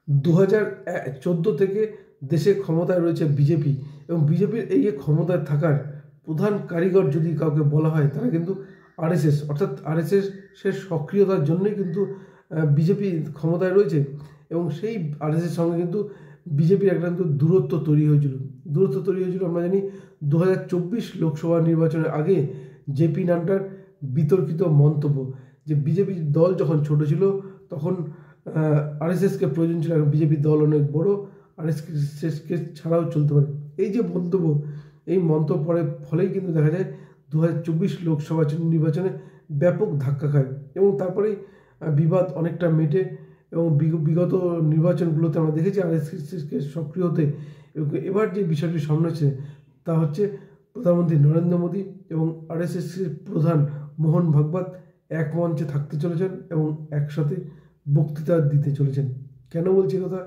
2014 থেকে দেশে ক্ষমতায় রয়েছে বিজেপি, এবং বিজেপির এই যে ক্ষমতায় থাকার প্রধান কারিগর যদি কাউকে বলা হয় তারা কিন্তু আরএসএস, অর্থাৎ আরএসএসের সক্রিয়তার জন্যই কিন্তু বিজেপি ক্ষমতায় রয়েছে। এবং সেই আরএসএসের সঙ্গে কিন্তু বিজেপির একটা কিন্তু দূরত্ব তৈরি হয়েছিল। আমরা জানি 2024 লোকসভা নির্বাচনের আগে জেপি নাড্ডার বিতর্কিত মন্তব্য যে বিজেপি দল যখন ছোট ছিল তখন আরএসএসকে প্রয়োজন ছিল, বিজেপির দল অনেক বড়, আরএসএসকে ছাড়াও চলতে পারে। এই যে মন্তব্য, এই মন্তব্য পরে ফলেই কিন্তু দেখা যায় 2024 লোকসভা নির্বাচনে ব্যাপক ধাক্কা খায়, এবং তারপরেই বিবাদ অনেকটা মেটে। এবং বিগত নির্বাচনগুলোতে আমরা দেখেছি আরএসএসকে সক্রিয় হতে। এবার যে বিষয়টি সামনে হচ্ছে তা হচ্ছে প্রধানমন্ত্রী নরেন্দ্র মোদী এবং আরএসএসের প্রধান মোহন ভাগবত এক মঞ্চে থাকতে চলেছেন এবং একসাথে বক্তৃতা দিতে চলেছেন। কেন বলছি কথা,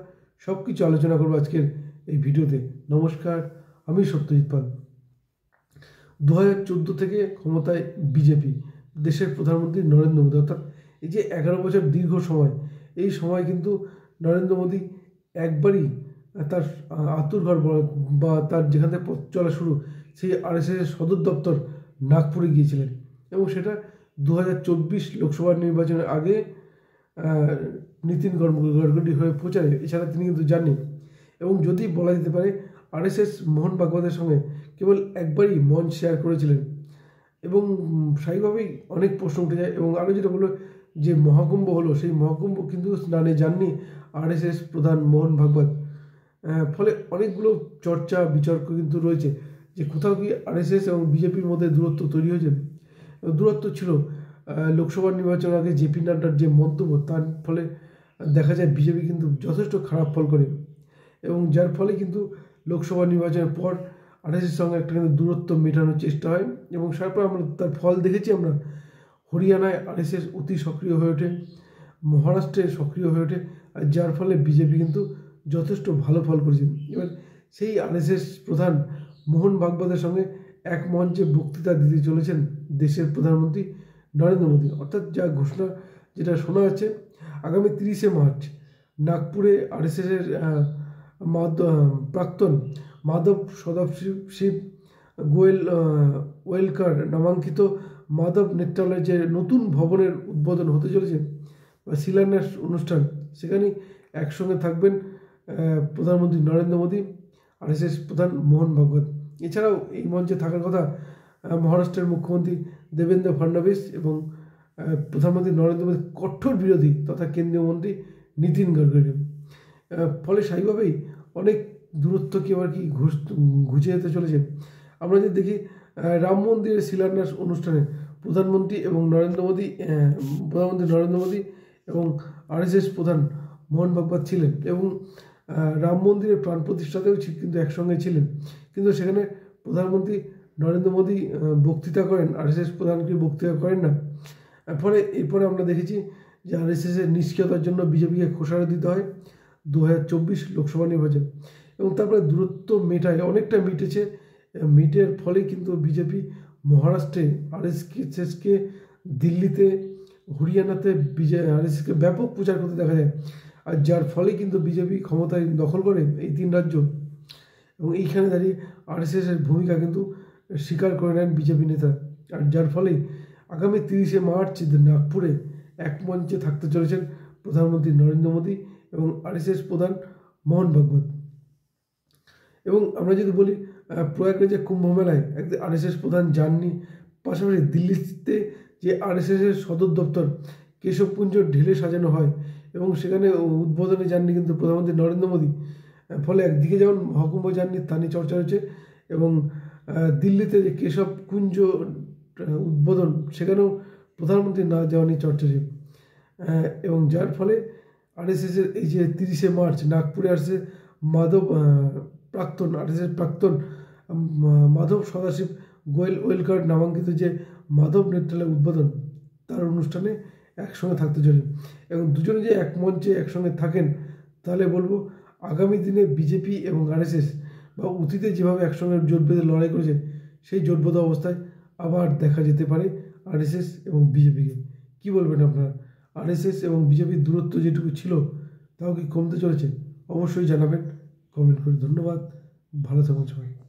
সব কিছু আলোচনা করবো আজকের এই ভিডিওতে। নমস্কার, আমি সত্যজিৎ পাল। 2014 থেকে ক্ষমতায় বিজেপি, দেশের প্রধানমন্ত্রী নরেন্দ্র মোদী, অর্থাৎ এই যে 11 বছর দীর্ঘ সময়, এই সময় কিন্তু নরেন্দ্র মোদী একবারই তার আতুরঘর বা তার যেখান থেকে পথ চলা শুরু, সেই আরএসএসের সদর দপ্তর নাগপুরে গিয়েছিলেন, এবং সেটা 2024 লোকসভা নির্বাচনের আগে নীতিন গডকরি হয়ে প্রচারে। এছাড়া তিনি কিন্তু জানেন, এবং যদি বলা যেতে পারে আরএসএস মোহন ভাগবতের সঙ্গে কেবল একবারই মঞ্চ শেয়ার করেছিলেন, এবং স্বাভাবিকভাবেই অনেক প্রশ্ন উঠে যায়। এবং আরও যেটা বললো যে মহাকুম্ভ হলো, সেই মহাকুম্ভ কিন্তু স্নানে যাননি আরএসএস প্রধান মোহন ভাগবত। ফলে অনেকগুলো চর্চা বিতর্ক কিন্তু রয়েছে যে কোথাও কি আরএসএস এবং বিজেপির মধ্যে দূরত্ব তৈরি হয়েছে। দূরত্ব ছিল লোকসভা নির্বাচনের আগে জেপি নাড্ডার যে মন্তব্য, তার ফলে দেখা যায় বিজেপি কিন্তু যথেষ্ট খারাপ ফল করে, এবং যার ফলে কিন্তু লোকসভা নির্বাচনের পর আরএসএসের সঙ্গে একটা কিন্তু দূরত্ব মেটানোর চেষ্টা হয়। এবং তারপর আমরা তার ফল দেখেছি। আমরা হরিয়ানায় আরএসএস অতি সক্রিয় হয়ে ওঠে, মহারাষ্ট্রে সক্রিয় হয়ে ওঠে, আর যার ফলে বিজেপি কিন্তু যথেষ্ট ভালো ফল করেছে। এবার সেই আরএসএস প্রধান মোহন ভাগবতের সঙ্গে এক মঞ্চে বক্তৃতা দিতে চলেছেন দেশের প্রধানমন্ত্রী নরেন্দ্র মোদী। অর্থাৎ যা ঘোষণা যেটা শোনা যাচ্ছে, আগামী 30শে মার্চ নাগপুরে আরএসএসের প্রাক্তন মাধব সদাশিব ওয়েলকার নামাঙ্কিত মাধব নেত্রালয়ের যে নতুন ভবনের উদ্বোধন হতে চলেছে বা শিলান্যাস অনুষ্ঠান, সেখানেই একসঙ্গে থাকবেন প্রধানমন্ত্রী নরেন্দ্র মোদী, আরএসএস প্রধান মোহন ভাগবত। এছাড়াও এই মঞ্চে থাকার কথা মহারাষ্ট্রের মুখ্যমন্ত্রী দেবেন্দ্র ফডনবিস এবং প্রধানমন্ত্রী নরেন্দ্র মোদীর কঠোর বিরোধী তথা কেন্দ্রীয় মন্ত্রী নীতিন গডকরি। ফলে স্বাভাবিকভাবেই অনেক দূরত্ব এবার কি ঘুচে যেতে চলেছে। আমরা যদি দেখি রাম মন্দিরের শিলান্যাস অনুষ্ঠানে প্রধানমন্ত্রী নরেন্দ্র মোদী এবং আরএসএস প্রধান মোহন ভাগবত ছিলেন, এবং রাম মন্দিরের প্রাণ প্রতিষ্ঠাতেও কিন্তু একসঙ্গে ছিলেন। কিন্তু সেখানে প্রধানমন্ত্রী নরেন্দ্র মোদী বক্তৃতা করেন, আরএসএস প্রধানকে বক্তৃতা করেন না। ফলে এরপরে আমরা দেখেছি যে আরএসএসের নিষ্ক্রিয়তার জন্য বিজেপিকে খোসারত দিতে হয় 2024 লোকসভা নির্বাচন, এবং তারপরে দূরত্ব মেটায়, অনেকটা মিটেছে। মিটের ফলে কিন্তু বিজেপি মহারাষ্ট্রে আরএসএসকে, দিল্লিতে, হরিয়ানাতে আরএসএসকে ব্যাপক প্রচার করতে দেখা যায়, আর যার ফলে কিন্তু বিজেপি ক্ষমতায় দখল করে এই 3 রাজ্য। এবং এইখানে দাঁড়িয়ে আরএসএসের ভূমিকা কিন্তু স্বীকার করে নেন বিজেপি নেতা, আর যার ফলে আগামী 30শে মার্চ নাগপুরে এক মঞ্চে থাকতে চলেছেন প্রধানমন্ত্রী নরেন্দ্র মোদী এবং আরএসএস প্রধান মোহন ভাগবত। এবং আমরা যদি বলি প্রয়াগরাজে কুম্ভ মেলায় একদিন আরএসএস প্রধান যাননি, পাশাপাশি দিল্লিতে যে আরএসএসের সদর দপ্তর কেশবকুঞ্জ ঢেলে সাজানো হয়, এবং সেখানে উদ্বোধনে যাননি কিন্তু প্রধানমন্ত্রী নরেন্দ্র মোদী। ফলে একদিকে যেমন মহাকুম্ভ যাননি তা নিয়ে চর্চা হয়েছে, এবং দিল্লিতে যে কেশবকুঞ্জ উদ্বোধন, সেখানেও প্রধানমন্ত্রী না যাওয়া নিয়ে চর্চা হয়েছে। এবং যার ফলে আরএসএসের এই যে 30শে মার্চ নাগপুরে আসছে আরএসএস প্রাক্তন মাধব সদাশিব ওয়েলকার নামাঙ্কিত যে মাধব নেত্রালয় উদ্বোধন, তার অনুষ্ঠানে একসঙ্গে থাকতে চলে। এবং দুজনে যে এক মঞ্চে একসঙ্গে থাকেন, তাহলে বলবো আগামী দিনে বিজেপি এবং আরএসএস বা অতীতে যেভাবে একসঙ্গে জোট বেঁধে লড়াই করেছে, সেই জোটবদ্ধ অবস্থায় আবার দেখা যেতে পারে আরএসএস এবং বিজেপিকে। কি বলবেন আপনারা? আরএসএস এবং বিজেপির দূরত্ব যেটুকু ছিল, তাও কি কমতে চলেছে? অবশ্যই জানাবেন কমেন্ট করে। ধন্যবাদ, ভালো থাকুন সবাই।